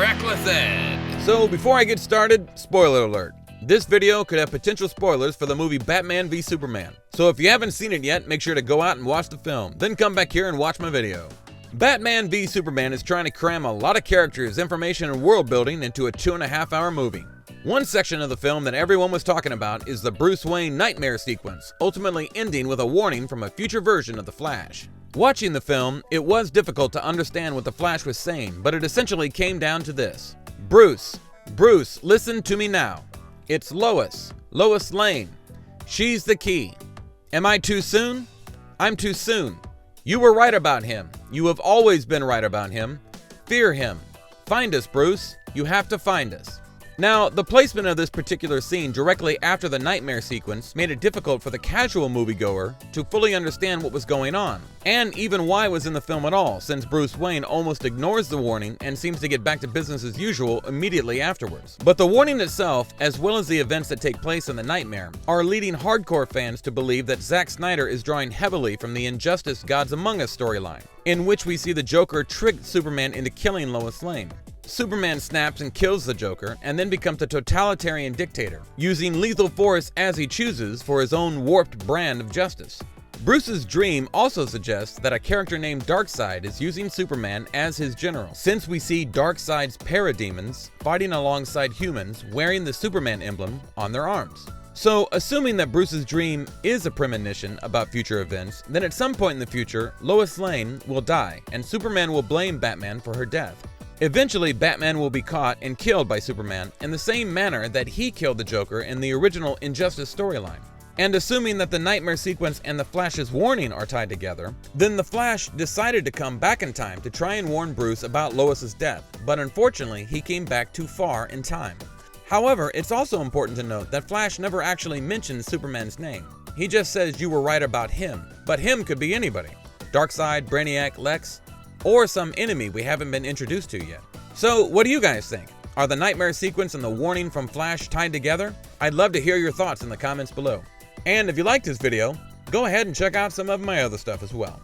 Reckless Ed. So before I get started, spoiler alert. This video could have potential spoilers for the movie Batman v Superman. So if you haven't seen it yet, make sure to go out and watch the film, then come back here and watch my video. Batman v Superman is trying to cram a lot of characters, information, and world building into a 2.5-hour movie. One section of the film that everyone was talking about is the Bruce Wayne Knightmare sequence, ultimately ending with a warning from a future version of the Flash. Watching the film, it was difficult to understand what the Flash was saying, but it essentially came down to this. Bruce, listen to me now. It's Lois Lane. She's the key. Am I too soon? I'm too soon. You were right about him. You have always been right about him. Fear him. Find us, Bruce. You have to find us. Now, the placement of this particular scene directly after the nightmare sequence made it difficult for the casual moviegoer to fully understand what was going on, and even why it was in the film at all, since Bruce Wayne almost ignores the warning and seems to get back to business as usual immediately afterwards. But the warning itself, as well as the events that take place in the nightmare, are leading hardcore fans to believe that Zack Snyder is drawing heavily from the Injustice Gods Among Us storyline, in which we see the Joker trick Superman into killing Lois Lane. Superman snaps and kills the Joker, and then becomes a totalitarian dictator, using lethal force as he chooses for his own warped brand of justice. Bruce's dream also suggests that a character named Darkseid is using Superman as his general, since we see Darkseid's parademons fighting alongside humans wearing the Superman emblem on their arms. So, assuming that Bruce's dream is a premonition about future events, then at some point in the future, Lois Lane will die, and Superman will blame Batman for her death. Eventually, Batman will be caught and killed by Superman in the same manner that he killed the Joker in the original Injustice storyline. And assuming that the nightmare sequence and the Flash's warning are tied together, then the Flash decided to come back in time to try and warn Bruce about Lois's death, but unfortunately, he came back too far in time. However, it's also important to note that Flash never actually mentions Superman's name. He just says you were right about him, but him could be anybody. Darkseid, Brainiac, Lex, or some enemy we haven't been introduced to yet. So, what do you guys think? Are the nightmare sequence and the warning from Flash tied together? I'd love to hear your thoughts in the comments below. And if you liked this video, go ahead and check out some of my other stuff as well.